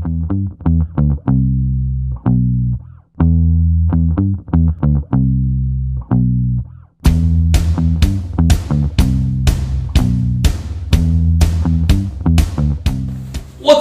What's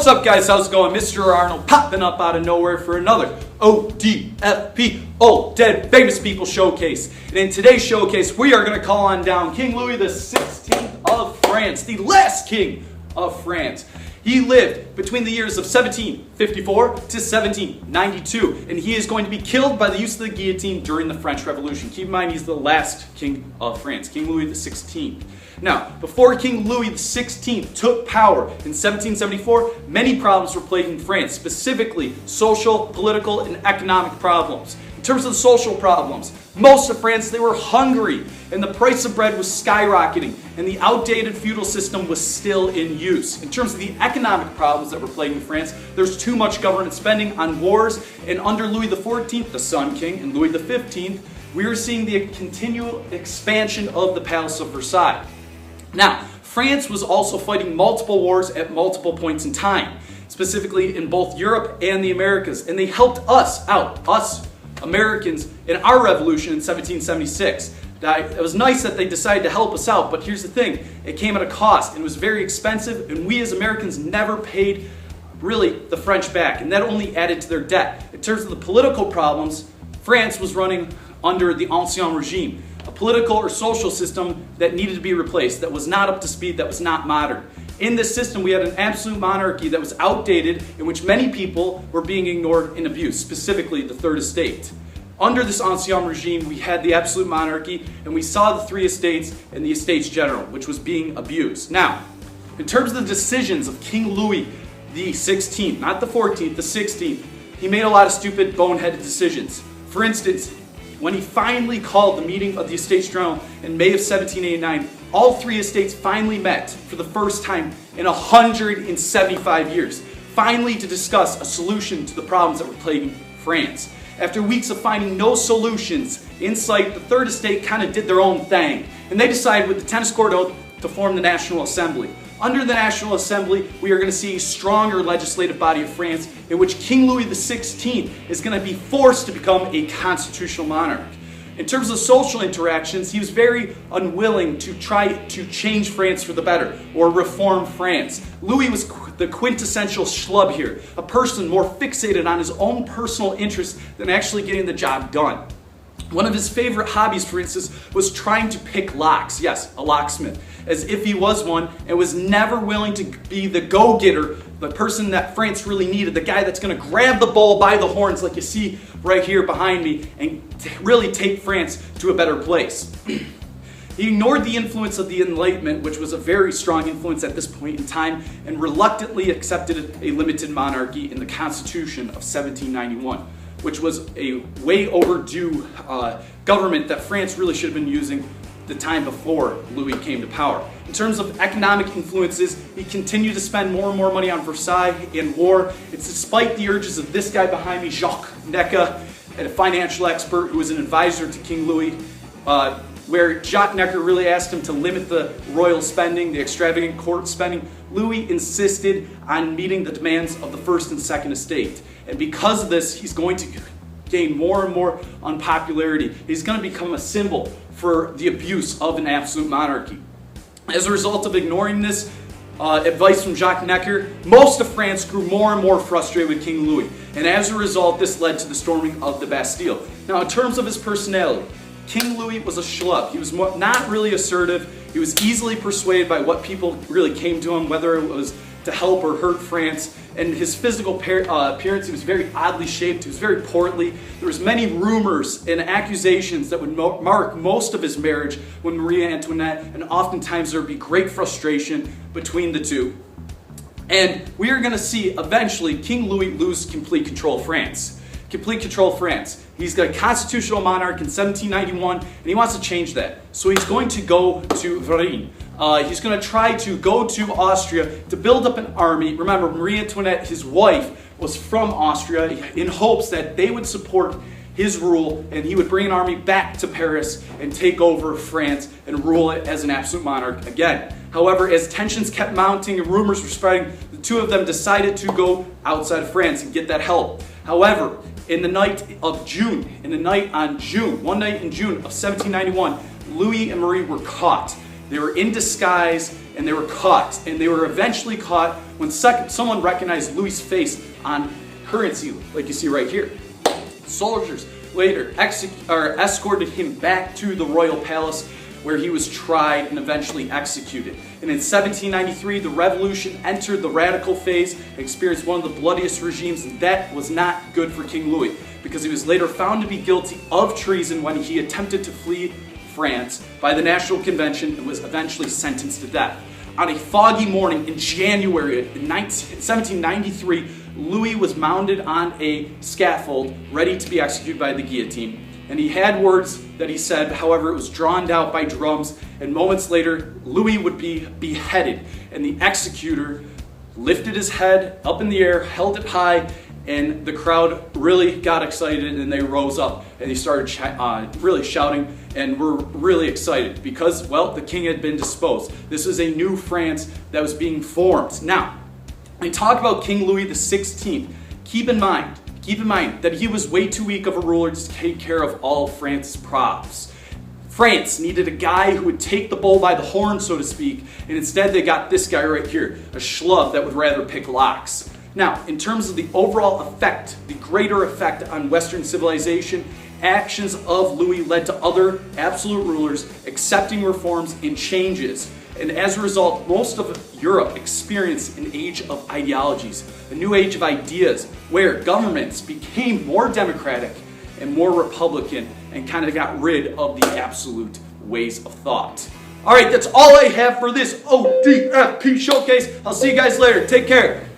up, guys? How's it going? Mr. Arnold popping up out of nowhere for another ODFP, Old Dead Famous People Showcase. And in today's showcase, we are going to call on down King Louis XVI of France, the last king of France. He lived between the years of 1754 to 1792, and he is going to be killed by the use of the guillotine during the French Revolution. Keep in mind, he's the last king of France, King Louis XVI. Now, before King Louis XVI took power in 1774, many problems were plaguing France, specifically social, political, and economic problems. In terms of the social problems, most of France, they were hungry, and the price of bread was skyrocketing, and the outdated feudal system was still in use. In terms of the economic problems that were plaguing France, there's too much government spending on wars, and under Louis XIV, the Sun King, and Louis XV, we were seeing the continual expansion of the Palace of Versailles. Now, France was also fighting multiple wars at multiple points in time, specifically in both Europe and the Americas, and they helped us out, us Americans, in our revolution in 1776. It was nice that they decided to help us out, but here's the thing, it came at a cost, and it was very expensive, and we as Americans never paid really the French back, and that only added to their debt. In terms of the political problems, France was running under the Ancien Regime, a political or social system that needed to be replaced, that was not up to speed, that was not modern. In this system, we had an absolute monarchy that was outdated, in which many people were being ignored and abused, specifically the Third Estate. Under this Ancien Regime, we had the absolute monarchy, and we saw the three estates and the Estates General, which was being abused. Now, in terms of the decisions of King Louis the 16th, not the 14th, the 16th, he made a lot of stupid, boneheaded decisions. For instance, when he finally called the meeting of the Estates General in May of 1789, all three estates finally met for the first time in 175 years, finally to discuss a solution to the problems that were plaguing France. After weeks of finding no solutions in sight, the Third Estate kind of did their own thing, and they decided with the tennis court oath to form the National Assembly. Under the National Assembly, we are going to see a stronger legislative body of France in which King Louis XVI is going to be forced to become a constitutional monarch. In terms of social interactions, he was very unwilling to try to change France for the better or reform France. Louis was the quintessential schlub here, a person more fixated on his own personal interests than actually getting the job done. One of his favorite hobbies, for instance, was trying to pick locks. Yes, a locksmith, as if he was one, and was never willing to be the go-getter, the person that France really needed, the guy that's going to grab the bull by the horns like you see right here behind me and really take France to a better place. He ignored the influence of the Enlightenment, which was a very strong influence at this point in time, and reluctantly accepted a limited monarchy in the Constitution of 1791. Which was a way overdue government that France really should have been using the time before Louis came to power. In terms of economic influences, he continued to spend more and more money on Versailles and war. It's despite the urges of this guy behind me, Jacques Necker, a financial expert who was an advisor to King Louis, where Jacques Necker really asked him to limit the royal spending, the extravagant court spending. Louis insisted on meeting the demands of the First and Second Estate. And because of this, he's going to gain more and more unpopularity. He's going to become a symbol for the abuse of an absolute monarchy. As a result of ignoring this advice from Jacques Necker, most of France grew more and more frustrated with King Louis. And as a result, this led to the storming of the Bastille. Now, in terms of his personality, King Louis was a schlub. He was not really assertive. He was easily persuaded by what people really came to him, whether it was to help or hurt France. And his physical appearance, he was very oddly shaped. He was very portly. There was many rumors and accusations that would mark most of his marriage with Marie Antoinette, and oftentimes there would be great frustration between the two. And we are going to see eventually King Louis lose complete control of France. Complete control of France. He's got a constitutional monarch in 1791, and he wants to change that. So he's going to go to Varennes. He's going to try to go to Austria to build up an army. Remember, Marie Antoinette, his wife, was from Austria in hopes that they would support his rule and he would bring an army back to Paris and take over France and rule it as an absolute monarch again. However, as tensions kept mounting and rumors were spreading, the two of them decided to go outside of France and get that help. However, in the night of June, one night in June of 1791, Louis and Marie were caught. They were in disguise and they were caught. And they were eventually caught when someone recognized Louis' face on currency, like you see right here. Soldiers later escorted him back to the royal palace where he was tried and eventually executed. And in 1793, the revolution entered the radical phase and experienced one of the bloodiest regimes, and that was not good for King Louis, because he was later found to be guilty of treason when he attempted to flee France by the National Convention and was eventually sentenced to death. On a foggy morning in January 1793, Louis was mounted on a scaffold, ready to be executed by the guillotine. And he had words that he said, however, it was drowned out by drums, and moments later, Louis would be beheaded. And the executor lifted his head up in the air, held it high, and the crowd really got excited, and they rose up, and they started really shouting, and were really excited because, well, the king had been disposed. This was a new France that was being formed. Now, when we talk about King Louis XVI, keep in mind that he was way too weak of a ruler to take care of all of France's problems. France needed a guy who would take the bull by the horn, so to speak, and instead they got this guy right here, a schlub that would rather pick locks. Now, in terms of the overall effect, the greater effect on Western civilization, actions of Louis led to other absolute rulers accepting reforms and changes. And as a result, most of Europe experienced an age of ideologies, a new age of ideas, where governments became more democratic and more republican and kind of got rid of the absolute ways of thought. All right, that's all I have for this ODFP showcase. I'll see you guys later. Take care.